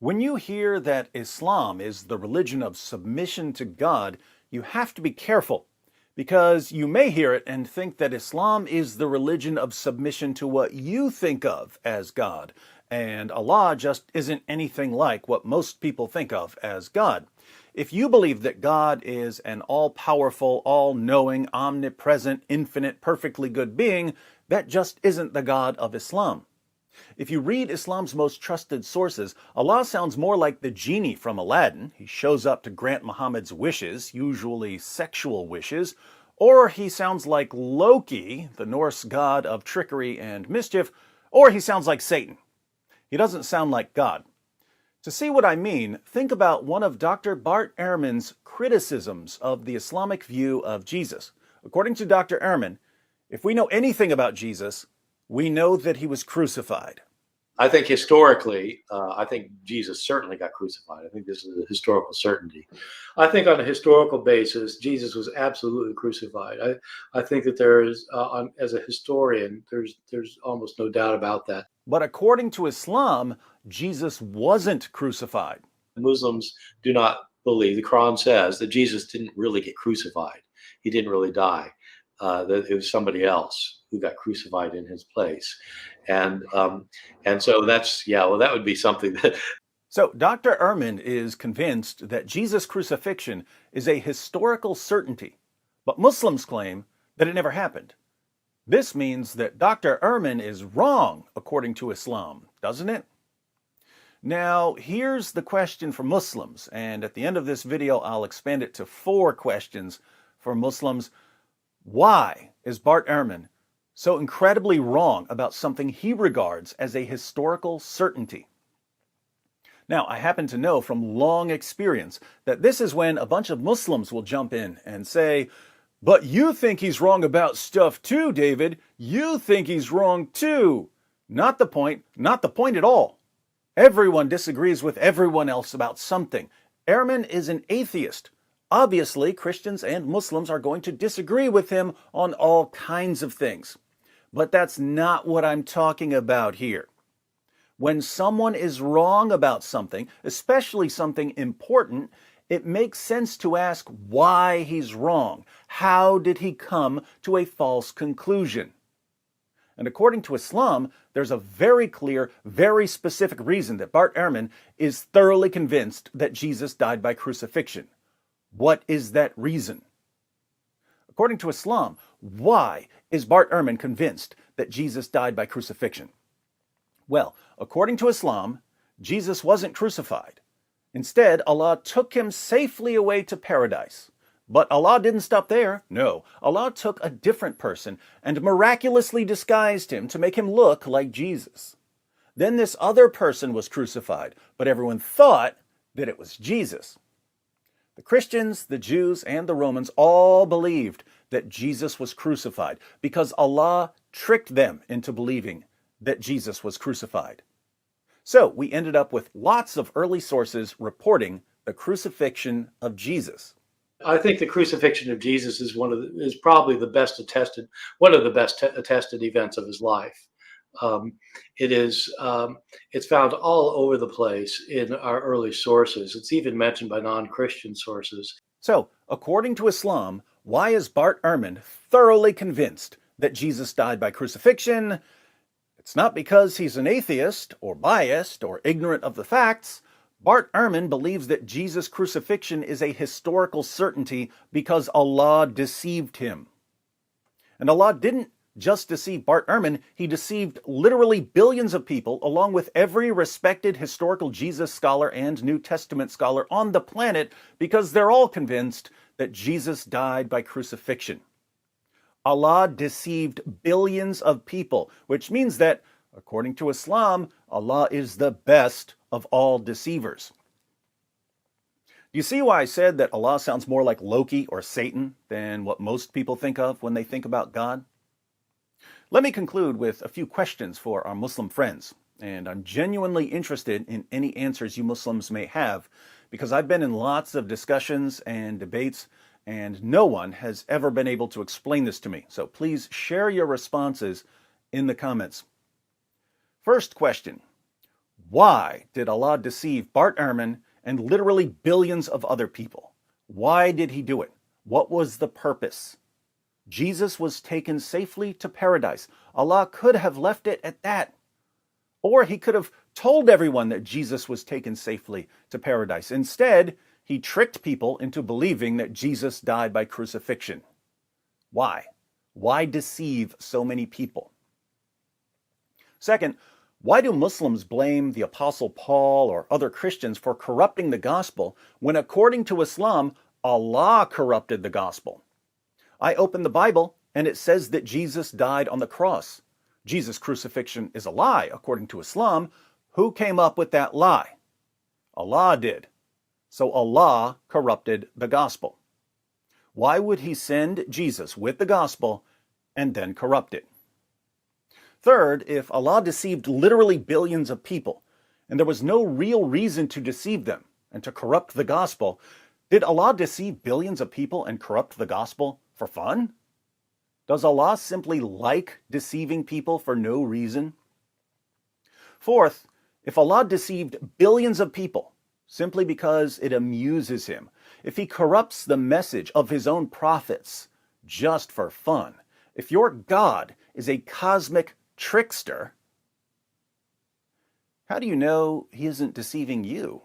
When you hear that Islam is the religion of submission to God, you have to be careful because you may hear it and think that Islam is the religion of submission to what you think of as God, and Allah just isn't anything like what most people think of as God. If you believe that God is an all-powerful, all-knowing, omnipresent, infinite, perfectly good being, that just isn't the God of Islam. If you read Islam's most trusted sources, Allah sounds more like the genie from Aladdin. He shows up to grant Muhammad's wishes, usually sexual wishes, or he sounds like Loki, the Norse god of trickery and mischief, or he sounds like Satan. He doesn't sound like God. To see what I mean, think about one of Dr. Bart Ehrman's criticisms of the Islamic view of Jesus. According to Dr. Ehrman, if we know anything about Jesus, we know that he was crucified. I think historically, I think Jesus certainly got crucified. I think this is a historical certainty. I think on a historical basis, Jesus was absolutely crucified. I think that there is, as a historian, there's almost no doubt about that. But according to Islam, Jesus wasn't crucified. Muslims do not believe, the Quran says, that Jesus didn't really get crucified. He didn't really die. That it was somebody else who got crucified in his place. And so that's, yeah, well, that would be something that... So Dr. Ehrman is convinced that Jesus' crucifixion is a historical certainty, but Muslims claim that it never happened. This means that Dr. Ehrman is wrong according to Islam, doesn't it? Now, here's the question for Muslims, and at the end of this video, I'll expand it to 4 questions for Muslims. Why is Bart Ehrman so incredibly wrong about something he regards as a historical certainty? Now, I happen to know from long experience that this is when a bunch of Muslims will jump in and say, "But you think he's wrong about stuff too, David. You think he's wrong too." Not the point at all. Everyone disagrees with everyone else about something. Ehrman is an atheist. Obviously, Christians and Muslims are going to disagree with him on all kinds of things. But that's not what I'm talking about here. When someone is wrong about something, especially something important, it makes sense to ask why he's wrong. How did he come to a false conclusion? And according to Islam, there's a very clear, very specific reason that Bart Ehrman is thoroughly convinced that Jesus died by crucifixion. What is that reason? According to Islam, why is Bart Ehrman convinced that Jesus died by crucifixion? Well, according to Islam, Jesus wasn't crucified. Instead, Allah took him safely away to paradise. But Allah didn't stop there. No, Allah took a different person and miraculously disguised him to make him look like Jesus. Then this other person was crucified, but everyone thought that it was Jesus. The Christians, the Jews, and the Romans all believed that Jesus was crucified because Allah tricked them into believing that Jesus was crucified. So we ended up with lots of early sources reporting the crucifixion of Jesus. I think the crucifixion of Jesus is is probably the best attested, one of the best attested events of his life. It's found all over the place in our early sources. It's even mentioned by non-Christian sources. So, according to Islam, why is Bart Ehrman thoroughly convinced that Jesus died by crucifixion? It's not because he's an atheist or biased or ignorant of the facts. Bart Ehrman believes that Jesus' crucifixion is a historical certainty because Allah deceived him. And Allah didn't just deceive Bart Ehrman, he deceived literally billions of people, along with every respected historical Jesus scholar and New Testament scholar on the planet, because they're all convinced that Jesus died by crucifixion. Allah deceived billions of people, which means that, according to Islam, Allah is the best of all deceivers. Do you see why I said that Allah sounds more like Loki or Satan than what most people think of when they think about God? Let me conclude with a few questions for our Muslim friends, and I'm genuinely interested in any answers you Muslims may have, because I've been in lots of discussions and debates, and no one has ever been able to explain this to me. So please share your responses in the comments. First question: Why did Allah deceive Bart Ehrman and literally billions of other people? Why did he do it? What was the purpose? Jesus was taken safely to paradise. Allah could have left it at that. Or he could have told everyone that Jesus was taken safely to paradise. Instead, he tricked people into believing that Jesus died by crucifixion. Why? Why deceive so many people? Second, why do Muslims blame the Apostle Paul or other Christians for corrupting the gospel when, according to Islam, Allah corrupted the gospel? I open the Bible and it says that Jesus died on the cross. Jesus' crucifixion is a lie, according to Islam. Who came up with that lie? Allah did. So Allah corrupted the gospel. Why would he send Jesus with the gospel and then corrupt it? Third, if Allah deceived literally billions of people, and there was no real reason to deceive them and to corrupt the gospel, did Allah deceive billions of people and corrupt the gospel for fun? Does Allah simply like deceiving people for no reason? Fourth, if Allah deceived billions of people simply because it amuses him, if he corrupts the message of his own prophets just for fun, if your God is a cosmic trickster, how do you know he isn't deceiving you?